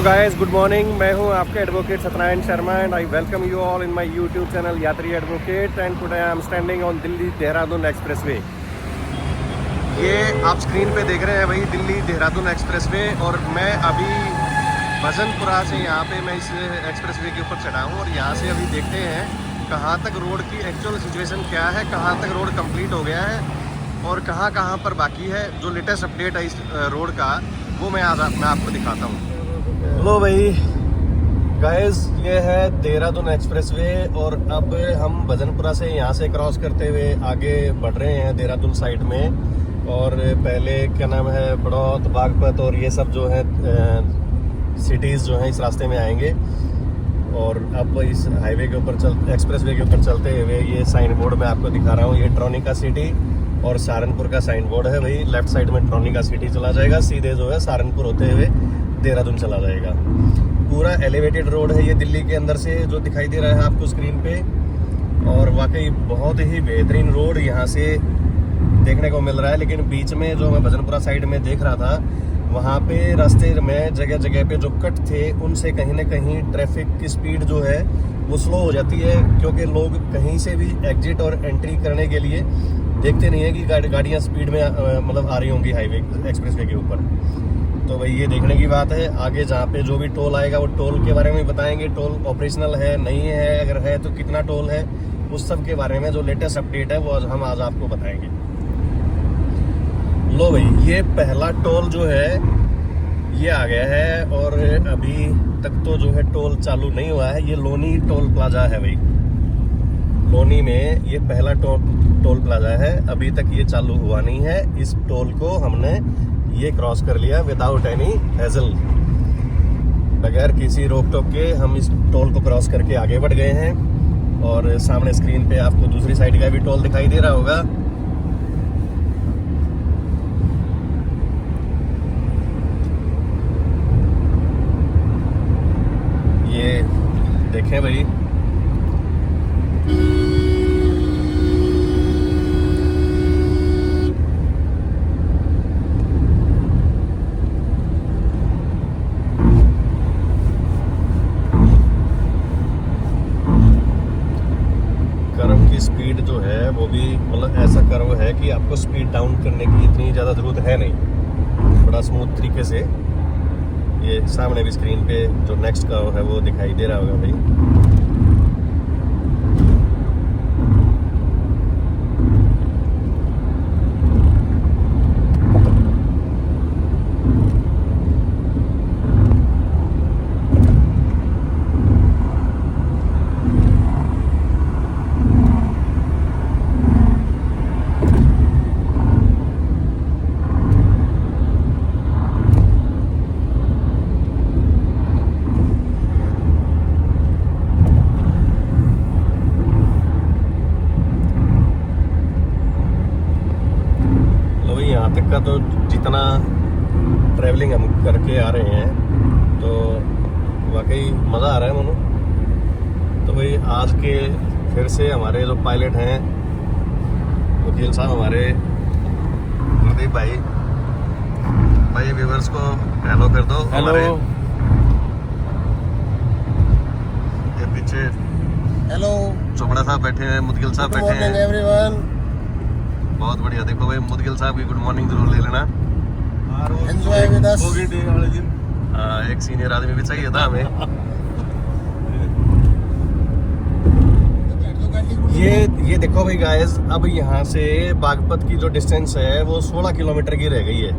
Guys, good morning. मैं हूं आपका advocate Satyanarayan Sharma and I welcome you all in my YouTube channel Yatri advocate. And today I am standing on Delhi Dehradun expressway. ये आप screen पे देख रहे हैं भाई, दिल्ली देहरादून एक्सप्रेसवे। और मैं अभी भजनपुरा से यहाँ पे मैं इस एक्सप्रेसवे के ऊपर चढ़ा हूँ और यहाँ से अभी देखते हैं कहाँ तक रोड की एक्चुअल सिचुएशन क्या है, कहाँ तक रोड कंप्लीट हो गया है और कहाँ पर बाकी है। जो लेटेस्ट अपडेट है इस रोड का वो मैं आपको दिखाता हूँ। लो भाई गाइस, ये है देहरादून एक्सप्रेसवे और अब हम भजनपुरा से यहाँ से क्रॉस करते हुए आगे बढ़ रहे हैं देहरादून साइड में। और पहले क्या नाम है, बड़ौत, बागपत और ये सब जो है सिटीज़ जो हैं इस रास्ते में आएंगे। और अब इस हाईवे के ऊपर एक्सप्रेसवे के ऊपर चलते हुए ये साइन बोर्ड मैं आपको दिखा रहा हूँ। ये ट्रोनिका सिटी और सहारनपुर का साइन बोर्ड है भाई। लेफ्ट साइड में ट्रोनिका सिटी चला जाएगा, सीधे जो है सहारनपुर होते हुए देहरादून चला जाएगा। पूरा एलिवेटेड रोड है ये दिल्ली के अंदर से जो दिखाई दे रहा है आपको स्क्रीन पे। और वाकई बहुत ही बेहतरीन रोड यहाँ से देखने को मिल रहा है। लेकिन बीच में जो मैं भजनपुरा साइड में देख रहा था, वहाँ पे रास्ते में जगह जगह पे जो कट थे उनसे कहीं ना कहीं ट्रैफिक की स्पीड जो है वो स्लो हो जाती है, क्योंकि लोग कहीं से भी एग्जिट और एंट्री करने के लिए देखते नहीं है कि गाड़ियाँ स्पीड में मतलब आ रही होंगी हाईवे एक्सप्रेसवे के ऊपर। तो भाई ये देखने की बात है। आगे जहाँ पे जो भी टोल आएगा वो टोल के बारे में बताएंगे। टोल ऑपरेशनल है, नहीं है, अगर है तो कितना टोल है, उस सब के बारे में जो लेटेस्ट अपडेट है वो हम आज आपको बताएंगे। लो भाई, ये पहला टोल जो है ये आ गया है और अभी तक तो जो है टोल चालू नहीं हुआ है। ये लोनी टोल प्लाजा है भाई। लोनी में ये पहला टोल प्लाजा है, अभी तक ये चालू हुआ नहीं है। इस टोल को हमने ये क्रॉस कर लिया विदाउट एनी हैजल, बगैर किसी रोक टोक के हम इस टोल को क्रॉस करके आगे बढ़ गए हैं। और सामने स्क्रीन पे आपको दूसरी साइड का भी टोल दिखाई दे रहा होगा। ये देखें भाई, स्पीड जो है वो भी मतलब ऐसा कर्व है कि आपको स्पीड डाउन करने की इतनी ज़्यादा ज़रूरत है नहीं। बड़ा स्मूथ तरीके से ये सामने भी स्क्रीन पे जो नेक्स्ट कर्व है वो दिखाई दे रहा होगा भाई। यहाँ तक का तो जितना ट्रैवलिंग हम करके आ रहे हैं तो वाकई मज़ा आ रहा है मनु। तो भाई आज के फिर से हमारे जो पायलट हैं वकील साहब हमारे प्रदीप भाई व्यूअर्स को हेलो कर दो। हेलो। ये पीछे हेलो चोपड़ा साहब बैठे हैं, मुदगिल साहब बैठे हैं। एवरीवन, बहुत बढ़िया। देखो भाई, मुदगिल साहब की गुड मॉर्निंग जरूर ले लेना। Enjoy with us. एक सीनियर आदमी भी चाहिए था हमें। ये देखो भाई गाइस, अब यहाँ से बागपत की जो डिस्टेंस है वो 16 किलोमीटर की रह गई है।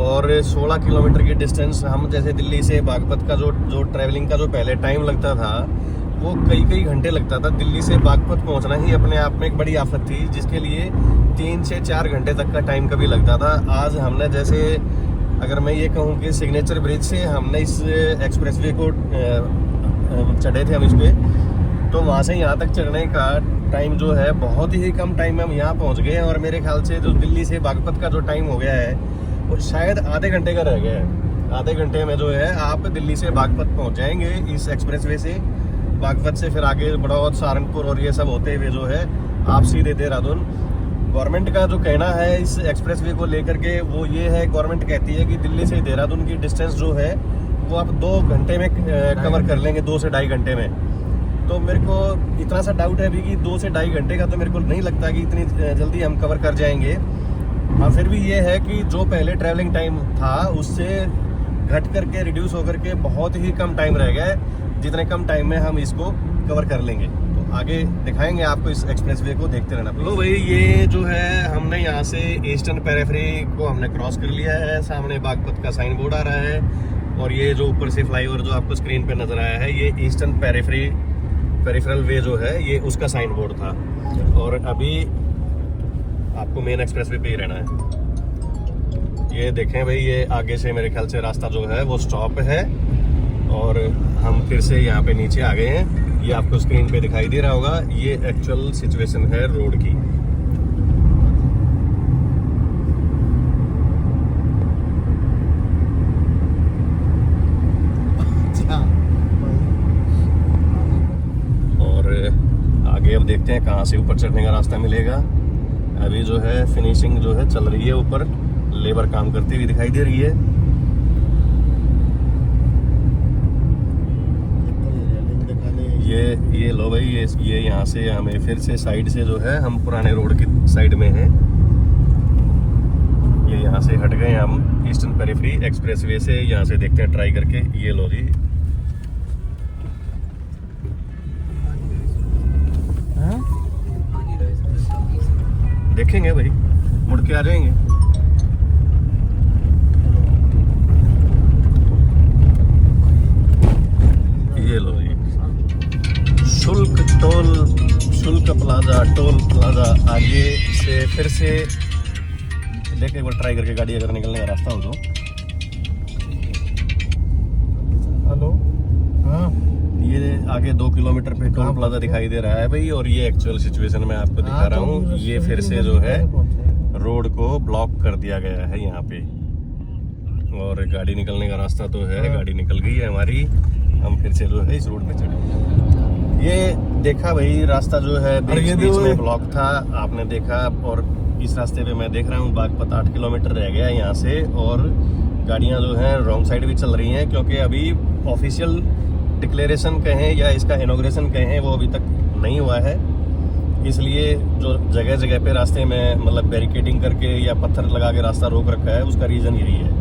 और 16 किलोमीटर की डिस्टेंस हम जैसे दिल्ली से बागपत का जो ट्रैवलिंग का जो पहले टाइम लगता था वो कई घंटे लगता था। दिल्ली से बागपत पहुंचना ही अपने आप में एक बड़ी आफत थी, जिसके लिए 3 से 4 घंटे तक का टाइम कभी लगता था। आज हमने जैसे अगर मैं ये कहूँ कि सिग्नेचर ब्रिज से हमने इस एक्सप्रेसवे को चढ़े थे हम इस पे, तो वहाँ से यहाँ तक चढ़ने का टाइम जो है बहुत ही कम टाइम में हम यहाँ पहुँच गए हैं। और मेरे ख्याल से जो दिल्ली से बागपत का जो टाइम हो गया है वो शायद आधे घंटे का रह गया है। आधे घंटे में जो है आप दिल्ली से बागपत पहुँच जाएंगे इस एक्सप्रेसवे से। बागपत से फिर आगे बड़ौत, सहारनपुर और ये सब होते हुए जो है आप सीधे देहरादून। गवर्नमेंट का जो कहना है इस एक्सप्रेसवे को लेकर के वो ये है, गवर्नमेंट कहती है कि दिल्ली से देहरादून की डिस्टेंस जो है वो आप 2 घंटे में कवर कर लेंगे, 2 से ढाई घंटे में। तो मेरे को इतना सा डाउट है अभी कि 2 से ढाई घंटे का तो मेरे को नहीं लगता कि इतनी जल्दी हम कवर कर जाएंगे। और फिर भी ये है कि जो पहले ट्रैवलिंग टाइम था उससे घट करके रिड्यूस होकर के बहुत ही कम टाइम रह गया है, जितने कम टाइम में हम इसको कवर कर लेंगे। तो आगे दिखाएंगे आपको इस एक्सप्रेसवे को, देखते रहना। लो भाई, ये जो है हमने यहाँ से ईस्टर्न पेरिफेरी को हमने क्रॉस कर लिया है। सामने बागपत का साइन बोर्ड आ रहा है और ये जो ऊपर से फ्लाईओवर जो आपको स्क्रीन पे नजर आया है, ये ईस्टर्न पेरिफेरल वे जो है, ये उसका साइन बोर्ड था। और अभी आपको मेन एक्सप्रेसवे पे ही रहना है। ये देखें भाई, ये आगे से मेरे ख्याल से रास्ता जो है वो स्टॉप है और हम फिर से यहाँ पे नीचे आ गए हैं। ये आपको स्क्रीन पे दिखाई दे रहा होगा, ये एक्चुअल सिचुएशन है रोड की। और आगे अब देखते हैं कहाँ से ऊपर चढ़ने का रास्ता मिलेगा। अभी जो है फिनिशिंग जो है चल रही है, ऊपर लेबर काम करती हुई दिखाई दे रही है। ये लो भाई, ये यहाँ से हमें फिर से साइड से जो है, हम पुराने रोड की साइड में हैं। ये यहाँ से हट गए हम ईस्टर्न पेरिफेरी एक्सप्रेसवे से। यहाँ से देखते हैं ट्राई करके। ये लो जी, देखेंगे भाई, मुड़ के आ जाएंगे। ये लो जी, शुल्क प्लाजा, टोल प्लाजा। आगे से फिर से देखें, एक बार ट्राई करके गाड़ी अगर निकलने का रास्ता हो तो। हेलो, हाँ, ये आगे 2 किलोमीटर पे टोल प्लाजा दिखाई दे रहा है भाई। और ये एक्चुअल सिचुएशन मैं आपको दिखा रहा हूँ। ये फिर से जो है रोड को ब्लॉक कर दिया गया है यहाँ पे, और गाड़ी निकलने का रास्ता तो है, गाड़ी निकल गई है हमारी। हम फिर से जो है इस रोड पे चढ़े। ये देखा भाई, रास्ता जो है बीच में ब्लॉक था, आपने देखा। और इस रास्ते पे मैं देख रहा हूँ बागपत 8 किलोमीटर रह गया है यहाँ से। और गाड़ियाँ जो हैं रॉन्ग साइड भी चल रही हैं, क्योंकि अभी ऑफिशियल डिक्लेरेशन कहें या इसका इनॉग्रेशन कहें, वो अभी तक नहीं हुआ है। इसलिए जो जगह जगह पे रास्ते में मतलब बैरिकेडिंग करके या पत्थर लगा के रास्ता रोक रखा है, उसका रीज़न यही है।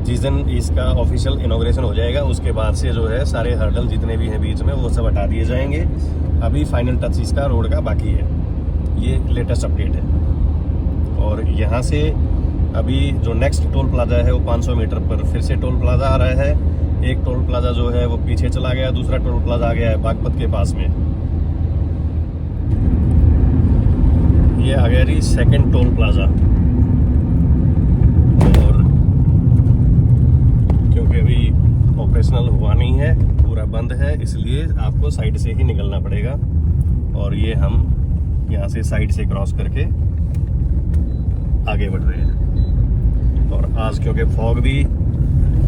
जिस दिन इसका ऑफिशियल इनॉग्रेशन हो जाएगा, उसके बाद से जो है सारे हर्डल जितने भी हैं बीच में, वो सब हटा दिए जाएंगे। अभी फाइनल टच इसका रोड का बाकी है। ये लेटेस्ट अपडेट है। और यहाँ से अभी जो नेक्स्ट टोल प्लाजा है वो 500 मीटर पर फिर से टोल प्लाजा आ रहा है। एक टोल प्लाजा जो है वो पीछे चला गया, दूसरा टोल प्लाजा आ गया है बागपत के पास में। ये आ गया जी सेकंड टोल प्लाजा। और क्योंकि अभी ऑपरेशनल हुआ नहीं है, पूरा बंद है, इसलिए आपको साइड से ही निकलना पड़ेगा। और ये हम यहाँ से साइड से क्रॉस करके आगे बढ़ रहे हैं। और आज क्योंकि फॉग भी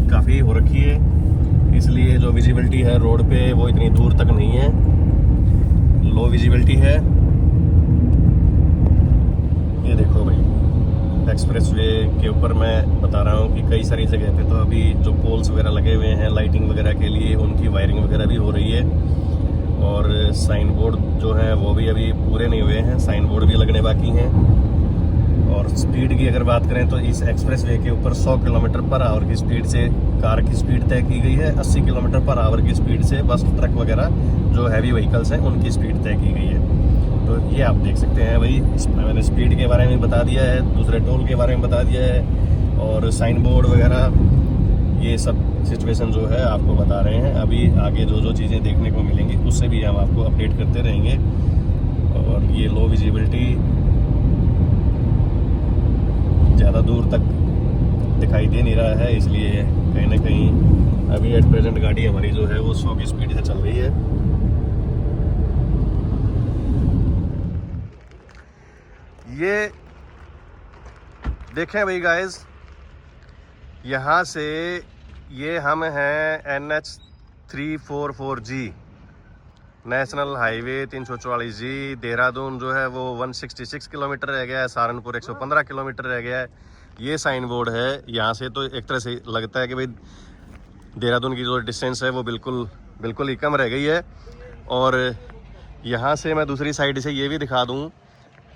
काफ़ी हो रखी है, इसलिए जो विजिबिलिटी है रोड पे वो इतनी दूर तक नहीं है, लो विजिबिलिटी है। ये देखो भाई, एक्सप्रेसवे के ऊपर मैं बता रहा हूँ कि कई सारी जगह पे तो अभी जो पोल्स वगैरह लगे हुए हैं लाइटिंग वगैरह के लिए, उनकी वायरिंग वगैरह भी हो रही है। और साइन बोर्ड जो है वो भी अभी पूरे नहीं हुए हैं, साइन बोर्ड भी लगने बाकी हैं। और स्पीड की अगर बात करें तो इस एक्सप्रेसवे के ऊपर 100 किलोमीटर पर आवर की स्पीड से कार की स्पीड तय की गई है। 80 किलोमीटर पर आवर की स्पीड से बस, ट्रक वगैरह जो हैवी व्हीकल्स हैं उनकी स्पीड तय की गई है। तो ये आप देख सकते हैं भाई, इसमें मैंने स्पीड के बारे में बता दिया है, दूसरे टोल के बारे में बता दिया है, और साइन बोर्ड वगैरह ये सब सिचुएशन जो है आपको बता रहे हैं। अभी आगे जो जो चीज़ें देखने को मिलेंगी उससे भी हम आपको अपडेट करते रहेंगे। और ये लो विजिबिलिटी ज़्यादा दूर तक दिखाई दे नहीं रहा है, इसलिए कहीं ना कहीं अभी एट प्रेजेंट गाड़ी हमारी जो है वो 100 की स्पीड से चल रही है। ये देखें भाई गाइस, यहाँ से ये हम हैं NH 344G national highway 344G। Dehradun जो है वो 166 किलोमीटर रह गया है, सहारनपुर 115 किलोमीटर रह गया है। ये साइन बोर्ड है। यहाँ से तो एक तरह से लगता है कि भाई देहरादून की जो डिस्टेंस है वो बिल्कुल ही कम रह गई है। और यहाँ से मैं दूसरी साइड से ये भी दिखा दूँ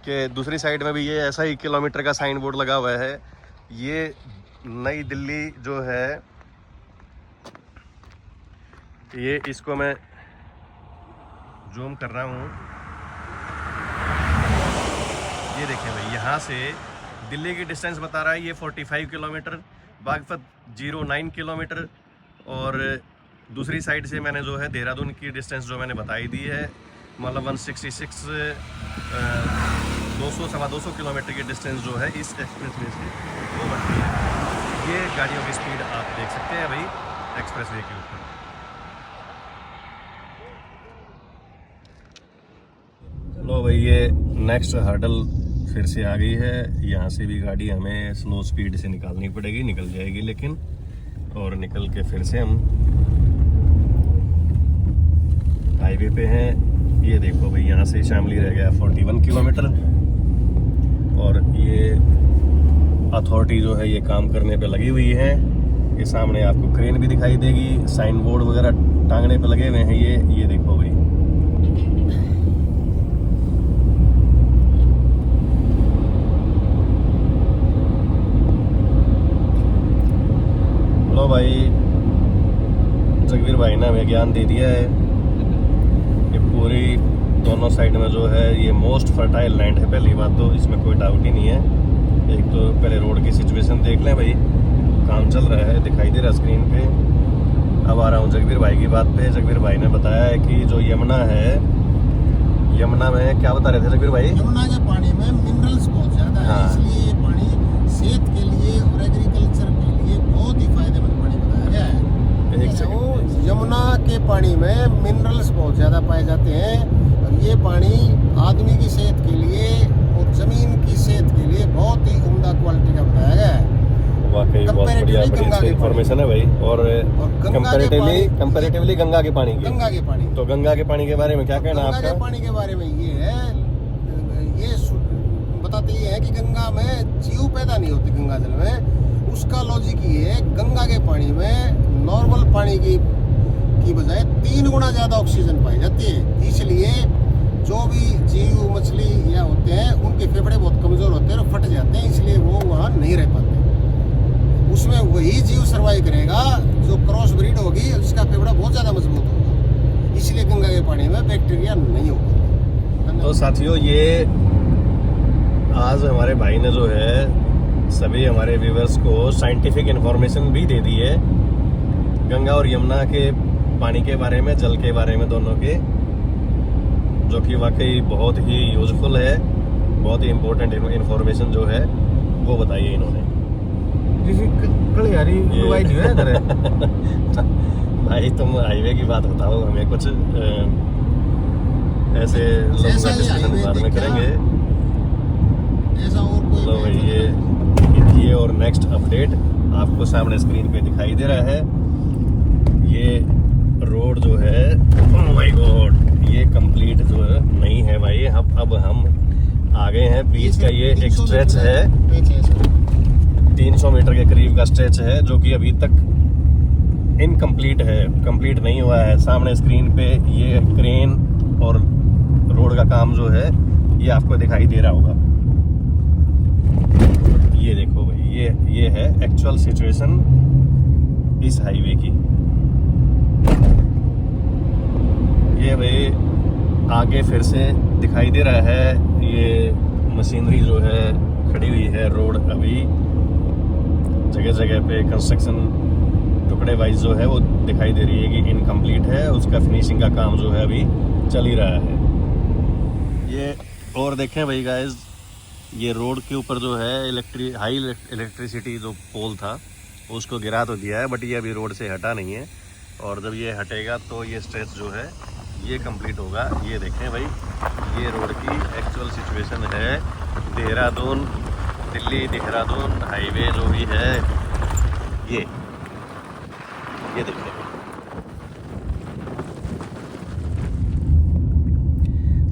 कि दूसरी साइड में भी ये ऐसा ही किलोमीटर का साइन बोर्ड लगा हुआ है। ये नई दिल्ली जो है, ये इसको मैं जूम कर रहा हूँ, ये देखें भाई, यहाँ से दिल्ली की डिस्टेंस बता रहा है ये 45 किलोमीटर, बागपत 09 किलोमीटर। और दूसरी साइड से मैंने जो है देहरादून की डिस्टेंस जो मैंने बताई दी है, मतलब 166 200-225 किलोमीटर की डिस्टेंस जो है इस एक्सप्रेसवे से वो बनती है। ये गाड़ियों की स्पीड आप देख सकते हैं भाई एक्सप्रेसवे के ऊपर। लो भाई, ये नेक्स्ट हर्डल फिर से आ गई है। यहाँ से भी गाड़ी हमें स्लो स्पीड से निकालनी पड़ेगी, निकल जाएगी लेकिन, और निकल के फिर से हम हाईवे पे हैं। ये देखो भाई, यहाँ से शामली रह गया 41 किलोमीटर। और ये अथॉरिटी जो है ये काम करने पे लगी हुई है। ये सामने आपको क्रेन भी दिखाई देगी, साइन बोर्ड वगैरह टांगने पे लगे हुए हैं। ये देखो भाई, लो भाई, जगवीर भाई ने हमें ज्ञान दे दिया है। ये पूरी दोनों साइड में जो है ये मोस्ट फर्टाइल लैंड है। पहली बात तो इसमें कोई डाउट ही नहीं है। एक तो पहले रोड की सिचुएशन देख लें भाई, काम चल रहा है, दिखाई दे रहा स्क्रीन पे। अब आ रहा हूँ जगवीर भाई की बात पे। जगवीर भाई ने बताया है कि जो यमुना है, यमुना में क्या बता रहे थे जगवीर भाई? यमुना के पानी में मिनरल्स बहुत ज़्यादा है। हाँ। इसलिए ये पानी सेहत के लिए और एग्रीकल्चर के लिए बहुत ही फायदेमंद पानी बताया गया है। यमुना के पानी में मिनरल्स बहुत ज़्यादा पाए जाते हैं और ये पानी आदमी की सेहत के लिए और ज़मीन की सेहत के लिए बहुत ही उम्दा क्वालिटी का बताया गया है। वाकई बहुत बढ़िया इन्फॉर्मेशन है भाई। और कंपैरेटिवली गंगा के पानी तो गंगा के पानी के बारे में क्या कहना आपका? गंगा के पानी के बारे में ये है, ये बताते ये है कि गंगा में जीव पैदा नहीं होते गंगा जल में। उसका लॉजिक ये है, गंगा के पानी में नॉर्मल पानी की बजाय 3 गुना ज़्यादा ऑक्सीजन पाई जाती है। इसलिए जो भी जीव मछली या होते हैं उनके फेफड़े बहुत कमज़ोर होते हैं और फट जाते हैं, इसलिए वो वहाँ नहीं रह पाते। उसमें वही जीव सर्वाइव करेगा जो क्रॉस ब्रीड होगी, उसका फेफड़ा बहुत ज़्यादा मजबूत होगा। इसलिए गंगा के पानी में बैक्टीरिया नहीं होगा। तो साथियों, ये आज हमारे भाई ने जो है सभी हमारे व्यूअर्स को साइंटिफिक इन्फॉर्मेशन भी दे दी है गंगा और यमुना के पानी के बारे में, जल के बारे में, दोनों के, जो कि वाकई बहुत ही यूजफुल है। बहुत ही इम्पोर्टेंट इन्फॉर्मेशन जो है वो बताइए इन्होंने। भाई तुम हाईवे की बात बताओ हमें, कुछ ऐसे डिस्कशन बाद में करेंगे। तो भाई ये और नेक्स्ट अपडेट आपको सामने स्क्रीन पे दिखाई दे रहा है। ये रोड जो है, ओह माय गॉड, ये कंप्लीट जो है नहीं है भाई। अब हम आ गए हैं बीच का, ये एक स्ट्रेच है 300 मीटर के करीब का स्ट्रेच है, जो कि अभी तक इनकम्प्लीट है, कंप्लीट नहीं हुआ है। सामने स्क्रीन पे ये क्रेन और रोड का काम जो है ये आपको दिखाई दे रहा होगा। ये देखो भाई, ये है एक्चुअल सिचुएशन इस हाईवे की। ये भाई आगे फिर से दिखाई दे रहा है, ये मशीनरी जो है खड़ी हुई है। रोड अभी जगह जगह पे कंस्ट्रक्शन टुकड़े वाइज जो है वो दिखाई दे रही है कि इनकम्प्लीट है। उसका फिनिशिंग का काम जो है अभी चल ही रहा है। ये और देखें भाई गाइस, ये रोड के ऊपर जो है हाई इलेक्ट्रिसिटी जो पोल था उसको गिरा तो दिया है, बट ये अभी रोड से हटा नहीं है। और जब ये हटेगा तो ये स्ट्रेच जो है ये कंप्लीट होगा। ये देखें भाई, ये रोड की एक्चुअल सिचुएशन है। देहरादून दिल्ली देहरादून हाईवे जो भी है, ये देखें,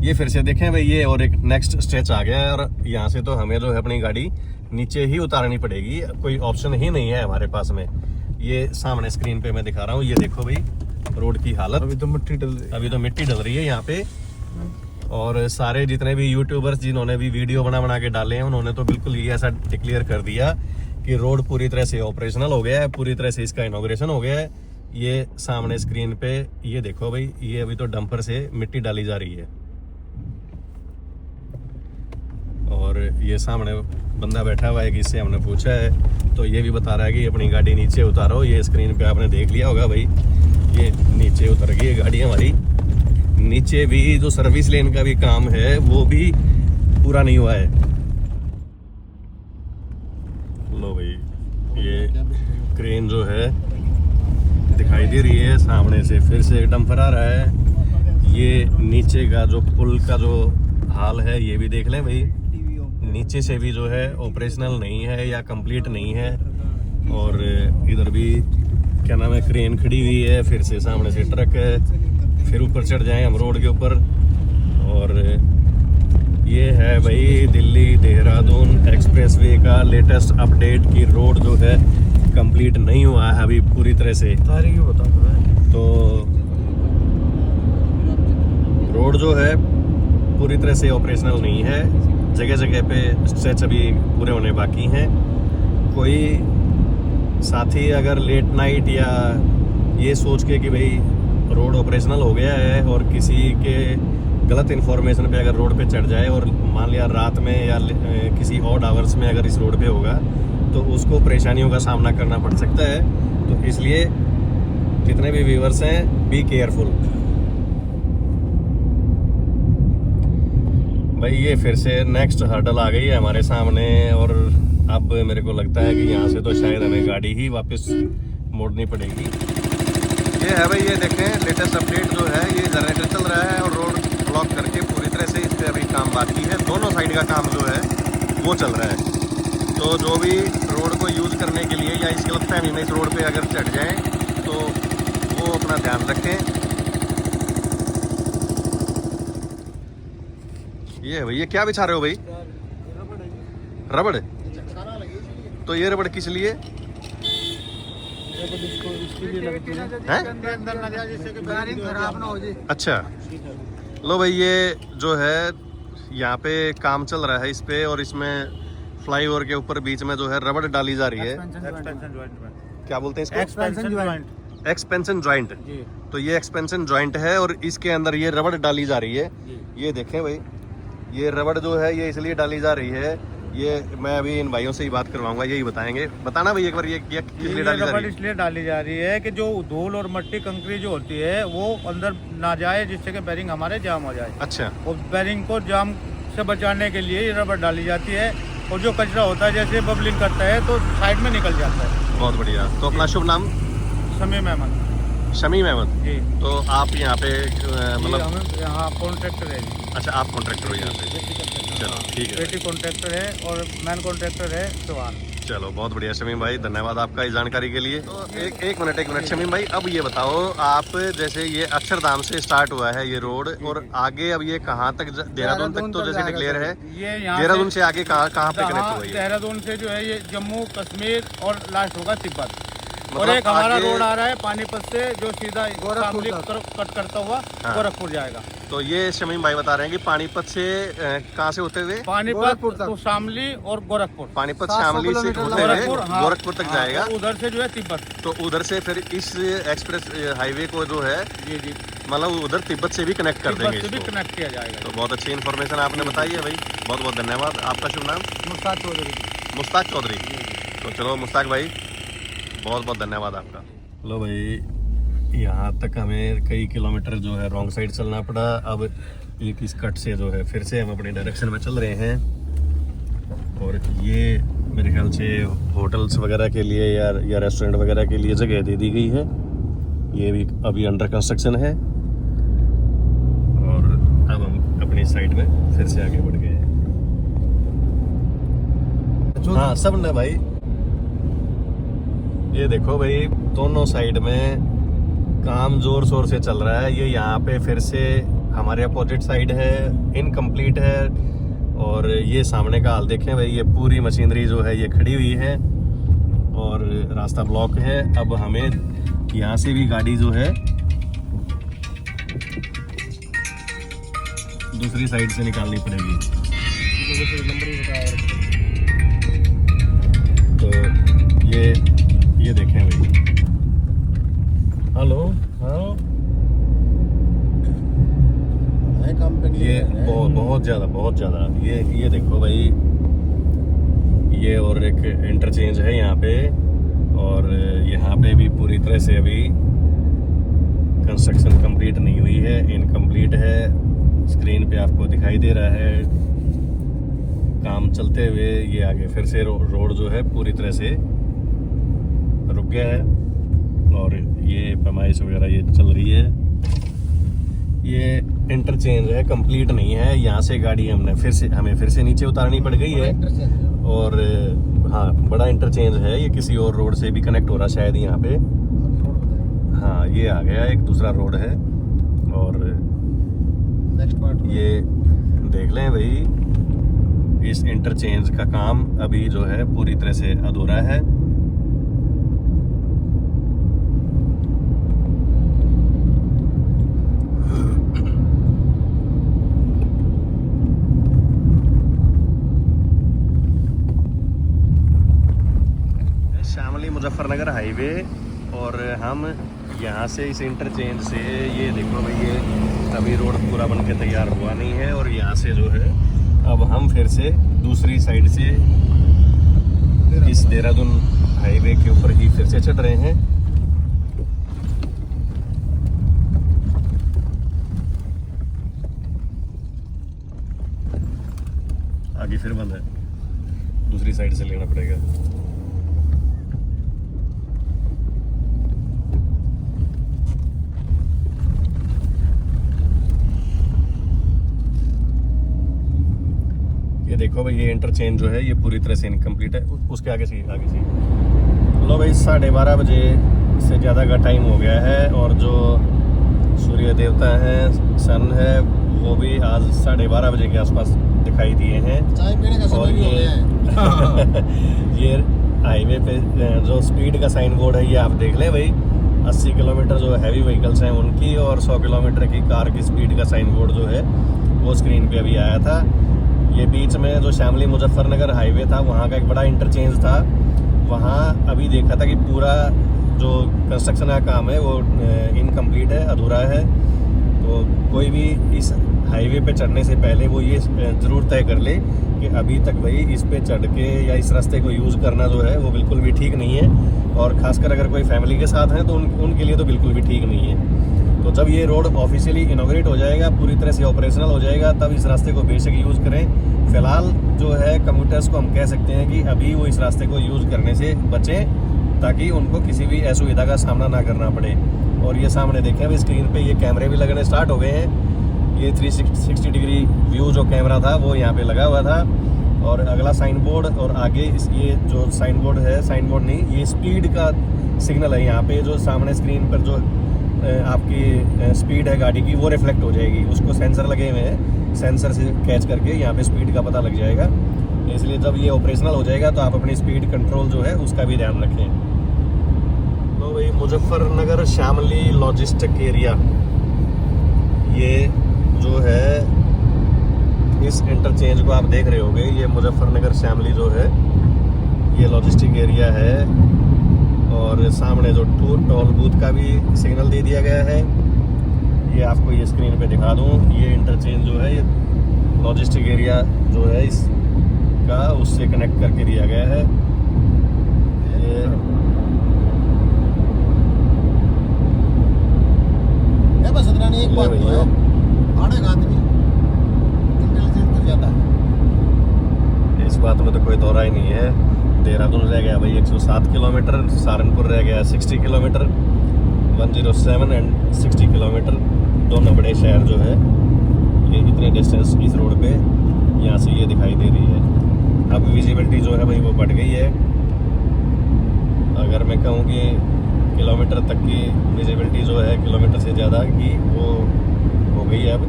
ये फिर से देखें भाई, ये और एक नेक्स्ट स्ट्रेच आ गया है। और यहाँ से तो हमें जो है अपनी गाड़ी नीचे ही उतारनी पड़ेगी, कोई ऑप्शन ही नहीं है हमारे पास में। ये सामने स्क्रीन पे मैं दिखा रहा हूँ, ये देखो भाई रोड की हालत। अभी तो मिट्टी डल रही है यहाँ पे। और सारे जितने भी यूट्यूबर्स जिन्होंने भी वीडियो बना के डाले हैं, उन्होंने तो बिल्कुल ये ऐसा डिक्लेयर कर दिया कि रोड पूरी तरह से ऑपरेशनल हो गया है, पूरी तरह से इसका इनॉग्रेशन हो गया है। ये सामने स्क्रीन पे ये देखो भाई, ये अभी तो डंपर से मिट्टी डाली जा रही है। और ये सामने बंदा बैठा हुआ है कि इससे हमने पूछा है तो ये भी बता रहा है कि अपनी गाड़ी नीचे उतारो। ये स्क्रीन पे आपने देख लिया होगा भाई, ये नीचे उतर गई है गाड़ी हमारी। नीचे भी जो सर्विस लेन का भी काम है वो भी पूरा नहीं हुआ है। लो भाई, ये क्रेन जो है दिखाई दे रही है, सामने से फिर से डंपर आ रहा है। ये नीचे का जो पुल का जो हाल है ये भी देख लें भाई, नीचे से भी जो है ऑपरेशनल नहीं है या कंप्लीट नहीं है। और इधर भी क्या नाम है, क्रेन खड़ी हुई है, फिर से सामने से ट्रक है। फिर ऊपर चढ़ जाएं हम रोड के ऊपर। और ये है भाई दिल्ली देहरादून एक्सप्रेसवे का लेटेस्ट अपडेट कि रोड जो है कंप्लीट नहीं हुआ है अभी पूरी तरह से। तो रोड जो है पूरी तरह से ऑपरेशनल नहीं है, जगह जगह पे स्ट्रेच अभी पूरे होने बाकी हैं। कोई साथी अगर लेट नाइट या ये सोच के कि भाई रोड ऑपरेशनल हो गया है और किसी के गलत इन्फॉर्मेशन पे अगर रोड पे चढ़ जाए और मान लिया रात में या किसी ऑड आवर्स में अगर इस रोड पे होगा तो उसको परेशानियों का सामना करना पड़ सकता है। तो इसलिए जितने भी व्यूअर्स हैं, बी केयरफुल। भाई ये फिर से नेक्स्ट हर्डल आ गई है हमारे सामने और अब मेरे को लगता है कि यहाँ से तो शायद हमें गाड़ी ही वापस मोड़नी पड़ेगी। ये है भाई, ये देखें लेटेस्ट अपडेट जो है, ये जनरेटर चल रहा है और रोड ब्लॉक करके पूरी तरह से इस पर अभी काम बाकी है। दोनों साइड का काम जो है वो चल रहा है। तो जो भी रोड को यूज़ करने के लिए या इस गलतफहमी में इस रोड पे अगर चढ़ जाएं तो वो अपना ध्यान रखें। ये भाई, ये क्या बिछा रहे हो भाई? रबड़। तो ये रबड़ किस लिए है? अच्छा, लो भाई, ये जो है यहाँ पे काम चल रहा है इस पे और इसमें फ्लाईओवर के ऊपर बीच में जो है रबड़ डाली जा रही है। क्या बोलते हैं इसको? Expansion joint. तो ये एक्सपेंशन जॉइंट है और इसके अंदर ये रबड़ डाली जा रही है। ये देखें भाई, ये रबड़ जो है ये इसलिए डाली जा रही है, ये मैं अभी इन भाइयों से ही बात करवाऊंगा, यही बताएंगे। बताना भाई एक बार, ये किसलिए डाली जा रही है? इसलिए डाली जा रही है कि जो धूल और मट्टी कंकरी जो होती है वो अंदर ना जाए, जिससे कि बैरिंग हमारे जाम हो जाए। अच्छा। और बैरिंग को जाम से बचाने के लिए ये रबड़ डाली जाती है और जो कचरा होता है जैसे बबलिंग करता है तो साइड में निकल जाता है। बहुत बढ़िया। तो अपना शुभ नाम? शमीम अहमद। शमीम अहमद जी। तो आप यहाँ पे मतलब यहाँ कॉन्ट्रैक्टर है। अच्छा, आप कॉन्ट्रैक्टर हो यहाँ पे? चलो ठीक है। बेटी कॉन्ट्रैक्टर है और मैन कॉन्ट्रैक्टर है चौहान। चलो बहुत बढ़िया शमीम भाई, धन्यवाद आपका इस जानकारी के लिए। तो एक मिनट शमीम भाई, अब ये बताओ आप, जैसे ये अक्षरधाम से स्टार्ट हुआ है ये रोड और आगे अब ये कहाँ तक, देहरादून तक तो जैसे डिक्लेयर है, ये देहरादून से आगे कहाँ पे कनेक्ट हुआ है? देहरादून से जो है ये जम्मू कश्मीर और लास्ट होगा तिब्बत। और एक हमारा रोड आ रहा है पानीपत से जो सीधा शामली कट करता हुआ गोरखपुर जाएगा। तो ये शमीम भाई बता रहे हैं कि पानीपत से कहाँ से होते हुए? पानीपत तो शामली और गोरखपुर। पानीपत शामली से होते हुए गोरखपुर तक जाएगा। उधर से जो है तिब्बत। तो उधर से फिर इस एक्सप्रेस हाईवे को जो है जी जी मतलब उधर तिब्बत से भी कनेक्ट कर देंगे। से भी कनेक्ट किया जाएगा। तो बहुत अच्छी इन्फॉर्मेशन आपने बताई है भाई, बहुत बहुत धन्यवाद। आपका शुभ नाम? मुश्ताक चौधरी। मुश्ताक चौधरी। तो चलो मुश्ताक भाई, बहुत बहुत धन्यवाद आपका। लो भाई, यहाँ तक हमें कई किलोमीटर जो है रॉन्ग साइड चलना पड़ा। अब एक इस कट से जो है फिर से हम अपने डायरेक्शन में चल रहे हैं और ये मेरे ख्याल से होटल्स वगैरह के लिए या रेस्टोरेंट वगैरह के लिए जगह दे दी गई है। ये भी अभी अंडर कंस्ट्रक्शन है और अब हम अपनी साइड में फिर से आगे बढ़ गए हैं। हाँ सब ने भाई, ये देखो भाई दोनों साइड में काम जोर शोर से चल रहा है। ये यहाँ पे फिर से हमारे अपोजिट साइड है, इनकम्प्लीट है। और ये सामने का हाल देखें भाई, ये पूरी मशीनरी जो है ये खड़ी हुई है और रास्ता ब्लॉक है। अब हमें यहाँ से भी गाड़ी जो है दूसरी साइड से निकालनी पड़ेगी। तो ये देखें भाई। हेलो हाँ, ये बहुत ज़्यादा ये देखो भाई, ये और एक इंटरचेंज है यहाँ पे, और यहाँ पे भी पूरी तरह से अभी कंस्ट्रक्शन कंप्लीट नहीं हुई है, इनकम्प्लीट है। स्क्रीन पे आपको दिखाई दे रहा है काम चलते हुए। ये आगे फिर से रोड जो है पूरी तरह से रुक गया है, और ये पैमाइश वगैरह ये चल रही है। ये इंटरचेंज है, कंप्लीट नहीं है। यहाँ से गाड़ी हमें फिर से नीचे उतारनी पड़ गई है, और हाँ बड़ा इंटरचेंज है। ये किसी और रोड से भी कनेक्ट हो रहा शायद यहाँ पे। हाँ ये आ गया, एक दूसरा रोड है। और ये देख लें भाई, इस इंटरचेंज का काम अभी जो है पूरी तरह से अधूरा है। शामली मुजफ्फरनगर हाईवे, और हम यहाँ से इस इंटरचेंज से ये देखो भाई, ये अभी रोड पूरा बन के तैयार हुआ नहीं है। और यहाँ से जो है अब हम फिर से दूसरी साइड से इस देहरादून हाईवे के ऊपर ही फिर से चढ़ रहे हैं। आगे फिर बंद है, दूसरी साइड से लेना पड़ेगा। ये देखो भाई, ये इंटरचेंज जो है ये पूरी तरह से इनकम्प्लीट है। उसके आगे से लो भाई, 12:30 बजे से ज़्यादा का टाइम हो गया है, और जो सूर्य देवता हैं, सन है, वो भी आज 12:30 बजे के आसपास दिखाई दिए हैं। चाय पीने का और समय ये हाईवे पे जो स्पीड का साइन बोर्ड है, ये आप देख लें भाई। 80 किलोमीटर जो हैवी व्हीकल्स हैं उनकी, और 100 किलोमीटर की कार की स्पीड का साइन बोर्ड जो है वो स्क्रीन पे अभी आया था। ये बीच में जो शामली मुजफ्फरनगर हाईवे था, वहाँ का एक बड़ा इंटरचेंज था। वहाँ अभी देखा था कि पूरा जो कंस्ट्रक्शन का काम है वो इनकम्प्लीट है, अधूरा है। तो कोई भी इस हाईवे पे चढ़ने से पहले वो ये ज़रूर तय कर ले कि अभी तक भाई इस पे चढ़ के या इस रास्ते को यूज़ करना जो है वो बिल्कुल भी ठीक नहीं है। और ख़ासकर अगर कोई फैमिली के साथ हैं तो उनके लिए तो बिल्कुल भी ठीक नहीं है। तो जब ये रोड ऑफिशियली इनॉग्रेट हो जाएगा, पूरी तरह से ऑपरेशनल हो जाएगा, तब इस रास्ते को बेशक यूज़ करें। फ़िलहाल जो है कम्यूटर्स को हम कह सकते हैं कि अभी वो इस रास्ते को यूज़ करने से बचें, ताकि उनको किसी भी असुविधा का सामना ना करना पड़े। और ये सामने देखें अभी स्क्रीन पे ये कैमरे भी लगने स्टार्ट हो गए हैं। ये 360 डिग्री व्यू जो कैमरा था वो यहाँ पे लगा हुआ था। और अगला साइन बोर्ड, और आगे ये जो साइन बोर्ड है, साइन बोर्ड नहीं, ये स्पीड का सिग्नल है। यहाँ पे जो सामने स्क्रीन पर जो आपकी स्पीड है गाड़ी की वो रिफ्लेक्ट हो जाएगी। उसको सेंसर लगे हुए हैं, सेंसर से कैच करके यहाँ पे स्पीड का पता लग जाएगा। इसलिए जब ये ऑपरेशनल हो जाएगा तो आप अपनी स्पीड कंट्रोल जो है उसका भी ध्यान रखें। तो भाई मुजफ्फरनगर शामली लॉजिस्टिक एरिया, ये जो है इस इंटरचेंज को आप देख रहे होंगे, ये मुजफ्फरनगर शामली जो है ये लॉजिस्टिक एरिया है। और सामने जो टोल बूथ का भी सिग्नल दे दिया गया है, ये आपको ये स्क्रीन पे दिखा दूं। ये इंटरचेंज जो है ये लॉजिस्टिक एरिया जो है इसका उससे कनेक्ट करके दिया गया है। ये बस इतना एक बात है, आड़े आदमी इंटेलिजेंट तो ज्यादा है, इस बात में तो कोई दौरा ही नहीं है। देहरादून रह गया भाई 107 किलोमीटर, सहारनपुर रह गया 60 किलोमीटर, 107 एंड 60 किलोमीटर, दोनों बड़े शहर जो है ये इतने डिस्टेंस इस रोड पे यहाँ से ये दिखाई दे रही है। अब विजिबिलिटी जो है भाई वो बढ़ गई है। अगर मैं कहूँ कि किलोमीटर तक की विजिबिलिटी जो है किलोमीटर से ज़्यादा की वो हो गई है। अब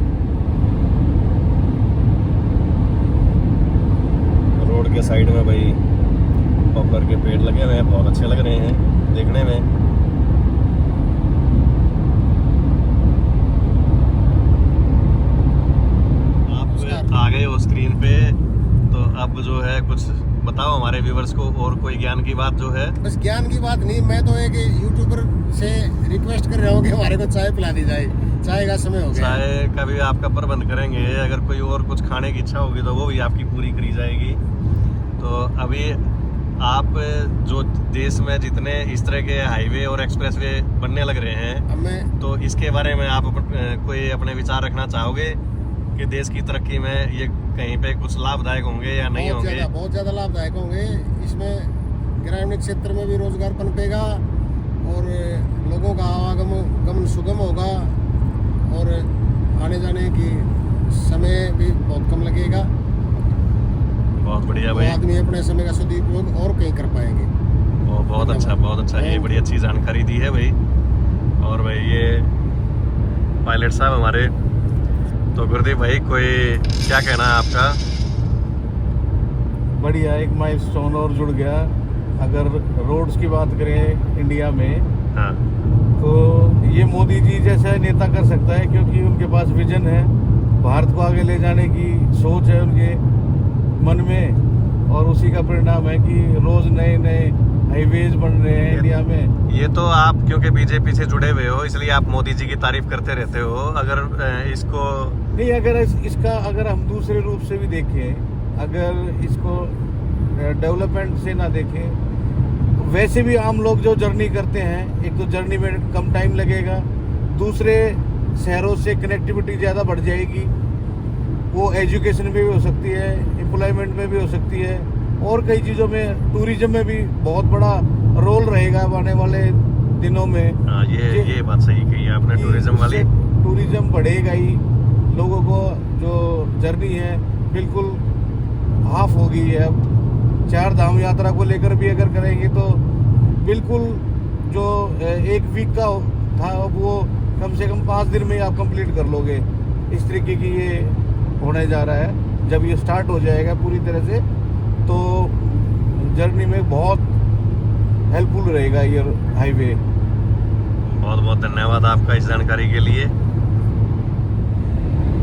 रोड के साइड में भाई पॉपुलर के पेड़ लगे हुए हैं, बहुत अच्छे लग रहे हैं देखने में। आप आ गए हो स्क्रीन पे, तो अब जो है कुछ बताओ हमारे व्यूवर्स को, और कोई ज्ञान की बात जो है। बस ज्ञान की बात नहीं, मैं तो एक यूट्यूबर से रिक्वेस्ट कर रहा हूँ कि हमारे को चाय पिला दी जाए। चाय का समय हो गया। चाय का भी आपका प्रबंध करेंगे, अगर कोई और कुछ खाने की इच्छा होगी तो वो भी आपकी पूरी करी जाएगी। तो अभी आप जो देश में जितने इस तरह के हाईवे और एक्सप्रेसवे बनने लग रहे हैं, अब मैं तो इसके बारे में आप कोई अपने विचार रखना चाहोगे कि देश की तरक्की में ये कहीं पे कुछ लाभदायक होंगे या नहीं होंगे? बहुत ज़्यादा लाभदायक होंगे। इसमें ग्रामीण क्षेत्र में भी रोजगार पनपेगा और लोगों का आवागमन सुगम होगा और आने जाने की समय भी बहुत कम लगेगा। बहुत बढ़िया भाई, आदमी अपने समय का सदुपयोग और कहीं कर पाएंगे। बहुत अच्छा, बहुत अच्छा, ये बड़ी अच्छी जानकारी दी है भाई। और भाई ये पायलट साहब हमारे, तो गुरदीप भाई कोई क्या कहना है आपका? बढ़िया, एक माइलस्टोन और जुड़ गया। अगर रोड्स की बात करें इंडिया में, हाँ, तो ये मोदी जी जैसा नेता कर सकता है, क्योंकि उनके पास विजन है, भारत को आगे ले जाने की सोच है उनके मन में, और उसी का परिणाम है कि रोज नए नए हाईवेज बन रहे हैं इंडिया में। ये तो आप क्योंकि बीजेपी से जुड़े हुए हो इसलिए आप मोदी जी की तारीफ करते रहते हो। अगर इसको नहीं, अगर इसका अगर हम दूसरे रूप से भी देखें, अगर इसको डेवलपमेंट से ना देखें, वैसे भी आम लोग जो जर्नी करते हैं, एक तो जर्नी में कम टाइम लगेगा, दूसरे शहरों से कनेक्टिविटी ज़्यादा बढ़ जाएगी, वो एजुकेशन में भी हो सकती है, एम्प्लॉयमेंट में भी हो सकती है, और कई चीज़ों में, टूरिज्म में भी बहुत बड़ा रोल रहेगा आने वाले दिनों में। हाँ, ये बात सही कही आपने, टूरिज्म वाली। टूरिज्म बढ़ेगा ही, लोगों को जो जर्नी है बिल्कुल हाफ हो गई है। अब 4 धाम यात्रा को लेकर भी अगर करेंगे तो बिल्कुल जो 1 वीक का था वो कम से कम 5 दिन में आप कंप्लीट कर लोगे। इस तरीके की ये होने जा रहा है। जब ये स्टार्ट हो जाएगा पूरी तरह से तो जर्नी में बहुत हेल्पफुल रहेगा ये हाईवे। बहुत बहुत धन्यवाद आपका इस जानकारी के लिए।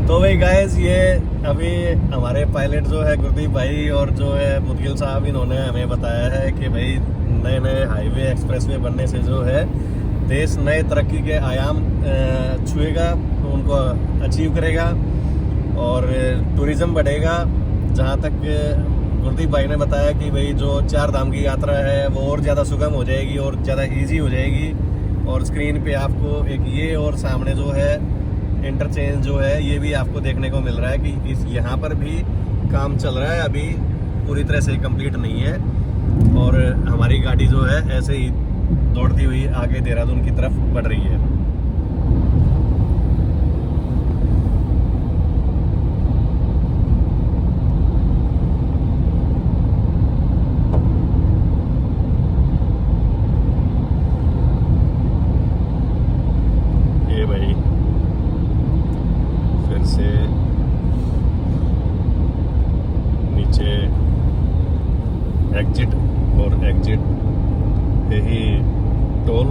तो भाई गाइस, ये अभी हमारे पायलट जो है गुरदीप भाई और जो है मुदगिल साहब, इन्होंने हमें बताया है कि भाई नए नए हाईवे एक्सप्रेसवे बनने से जो है देश नए तरक्की के आयाम छुएगा, उनको अचीव करेगा और टूरिज्म बढ़ेगा। जहाँ तक गुरदीप भाई ने बताया कि भाई जो 4 धाम की यात्रा है वो और ज़्यादा सुगम हो जाएगी और ज़्यादा इजी हो जाएगी। और स्क्रीन पे आपको एक ये और सामने जो है इंटरचेंज जो है ये भी आपको देखने को मिल रहा है कि इस यहाँ पर भी काम चल रहा है, अभी पूरी तरह से कंप्लीट नहीं है। और हमारी गाड़ी जो है ऐसे ही दौड़ती हुई आगे देहरादून की तरफ बढ़ रही है। से नीचे एग्जिट और एग्जिट पे ही टोल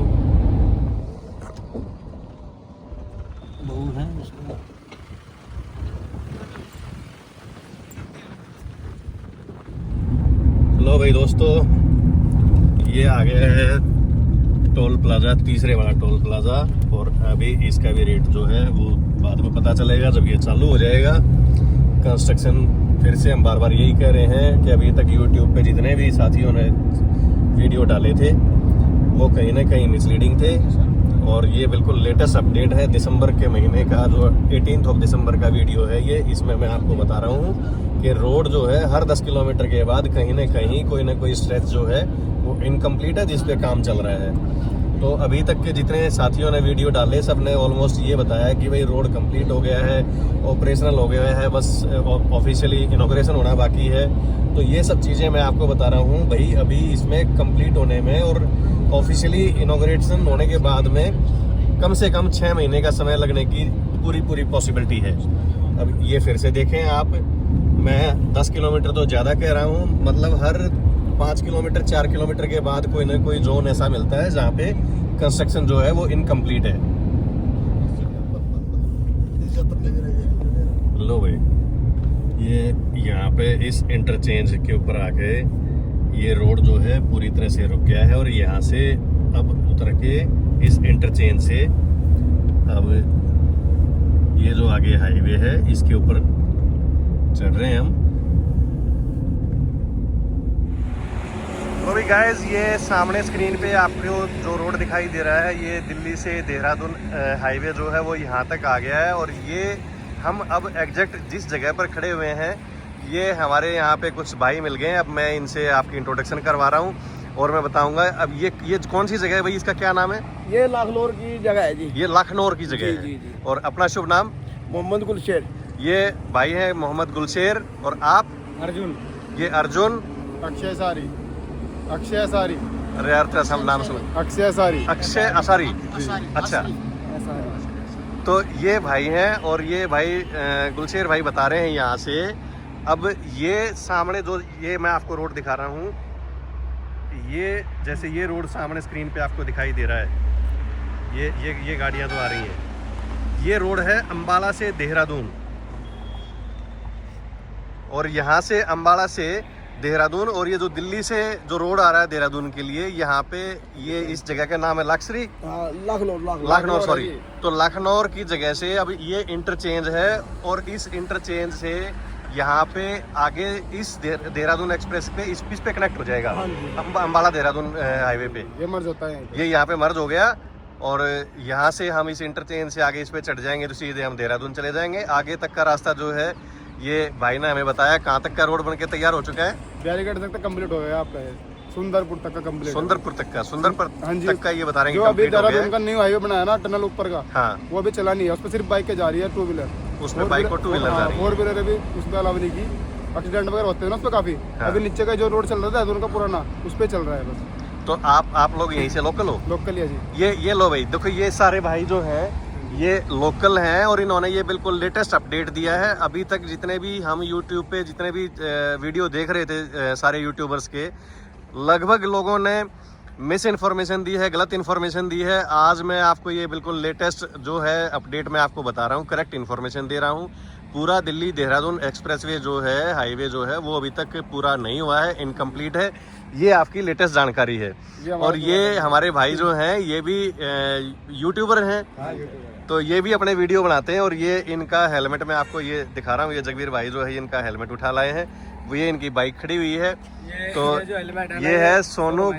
है। लो भाई दोस्तों, ये आ गया है टोल प्लाजा, तीसरे वाला टोल प्लाजा। और अभी इसका भी रेट जो है वो बाद में पता चलेगा जब ये चालू हो जाएगा कंस्ट्रक्शन। फिर से हम बार बार यही कह रहे हैं कि अभी तक यूट्यूब पे जितने भी साथियों ने वीडियो डाले थे वो कहीं ना कहीं मिसलीडिंग थे। और ये बिल्कुल लेटेस्ट अपडेट है दिसंबर के महीने का, जो 18 दिसंबर का वीडियो है ये। इसमें मैं आपको बता रहा हूँ कि रोड जो है हर 10 किलोमीटर के बाद कहीं ना कहीं कोई ना कोई स्ट्रेच जो है वो इनकम्प्लीट है, जिस पे काम चल रहा है। तो अभी तक के जितने साथियों ने वीडियो डाले सब ने ऑलमोस्ट ये बताया कि भाई रोड कंप्लीट हो गया है, ऑपरेशनल हो गया है, बस ऑफिशियली इनॉग्रेशन होना बाकी है। तो ये सब चीज़ें मैं आपको बता रहा हूँ भाई, अभी इसमें कंप्लीट होने में और ऑफिशियली इनॉग्रेशन होने के बाद में कम से कम 6 महीने का समय लगने की पूरी पॉसिबिलिटी है। अब ये फिर से देखें आप, मैं 10 किलोमीटर तो ज़्यादा कह रहा हूँ, मतलब हर 5 किलोमीटर 4 किलोमीटर के बाद कोई ना कोई जोन ऐसा मिलता है जहाँ पे कंस्ट्रक्शन जो है वो इनकम्प्लीट है। लो भाई, ये यहाँ पे इस इंटरचेंज के ऊपर आके ये रोड जो है पूरी तरह से रुक गया है और यहाँ से अब उतर के इस इंटरचेंज से अब ये जो आगे हाईवे है इसके ऊपर चढ़ रहे हैं हम। तो भी गाइस, ये सामने स्क्रीन पे आपको जो रोड दिखाई दे रहा है ये दिल्ली से देहरादून हाईवे जो है वो यहाँ तक आ गया है। और ये हम अब एग्जैक्ट जिस जगह पर खड़े हुए हैं ये हमारे यहाँ पे कुछ भाई मिल गए हैं। अब मैं इनसे आपकी इंट्रोडक्शन करवा रहा हूँ और मैं बताऊंगा अब ये कौन सी जगह है भाई, इसका क्या नाम है? ये लाखनौर की जगह है जी। ये लखनौर की जगह है। जी, जी। और अपना शुभ नाम? मोहम्मद गुलशेर। ये भाई है मोहम्मद गुलशेर। और आप? अर्जुन। ये अर्जुन। अक्षय सारी। अक्षय सारी। अरे यार तेरा सब नाम सुना। अक्षय सारी। अक्षय असारी। अच्छा, तो ये भाई हैं और ये भाई गुलशेर भाई बता रहे हैं यहाँ से। अब ये सामने जो ये मैं आपको रोड दिखा रहा हूँ, ये जैसे ये रोड सामने स्क्रीन पे आपको दिखाई दे रहा है, ये गाड़ियाँ तो आ रही हैं। ये रोड है अम्बाला से देहरादून और यहाँ से अम्बाला से देहरादून। और ये जो दिल्ली से जो रोड आ रहा है देहरादून के लिए, यहाँ पे ये इस जगह का नाम है लक्सरी, लखनौर सॉरी। तो लखनौर की जगह से अब ये इंटरचेंज है और इस इंटरचेंज से यहाँ पे आगे इस देहरादून एक्सप्रेस पे इस पे कनेक्ट हो जाएगा अम्बाला देहरादून हाईवे पे। ये मर्ज होता है, ये यहाँ पे मर्ज हो गया और यहाँ से हम इस इंटरचेंज से आगे इस पे चढ़ जाएंगे तो सीधे हम देहरादून चले जाएंगे। आगे तक का रास्ता जो है ये भाई ने हमें बताया कहाँ तक का रोड बनके तैयार हो चुका है। बैरीगेट तक कंप्लीट हो गया आपका, सुंदरपुर तक का कंप्लीट। सुंदरपुर तक का, सुंदरपुर तक का ये बता रहे हैं जो अभी देहरादून का न्यू हाईवे बनाया ना टनल ऊपर का, हाँ, वो अभी चला नहीं है। उस पर सिर्फ बाइक के जा रही है, 2 व्हीलर। उसमें बाइक और 2 व्हीलर जा रही है। 4 व्हीलर अभी उसमें अलावा नहीं की। एक्सीडेंट वगैरह होते हैं ना उस पर काफी। हाँ। अभी नीचे का जो रोड चल रहा था उनका पुराना, उस पर चल रहा है बस। तो आप लोग यहीं से लोकल हो? लोकल है जी। ये लो भाई, देखो ये सारे भाई जो हैं ये लोकल हैं और इन्होंने ये बिल्कुल लेटेस्ट अपडेट दिया है। अभी तक जितने भी हम यूट्यूब पे जितने भी वीडियो देख रहे थे सारे यूट्यूबर्स के, लगभग लोगों ने मिस इन्फॉर्मेशन दी है, गलत इन्फॉर्मेशन दी है। आज मैं आपको ये बिल्कुल लेटेस्ट जो है अपडेट मैं आपको बता रहा हूँ, करेक्ट इन्फॉर्मेशन दे रहा हूँ। पूरा दिल्ली देहरादून एक्सप्रेसवे जो है हाईवे जो है वो अभी तक पूरा नहीं हुआ है, इनकम्प्लीट है। ये आपकी लेटेस्ट जानकारी है। और ये हमारे भाई जो हैं ये भी यूट्यूबर हैं, तो ये भी अपने वीडियो बनाते हैं। और ये इनका हेलमेट मैं आपको ये दिखा रहा हूँ, ये जगवीर भाई जो है इनका हेलमेट उठा लाए हैं। वो ये इनकी बाइक खड़ी हुई है, तो ये है सोनू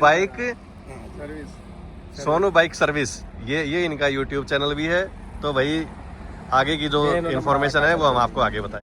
बाइक सर्विस। ये इनका यूट्यूब चैनल भी है। तो भाई आगे की जो इन्फॉर्मेशन है वो हम आपको आगे बताएं।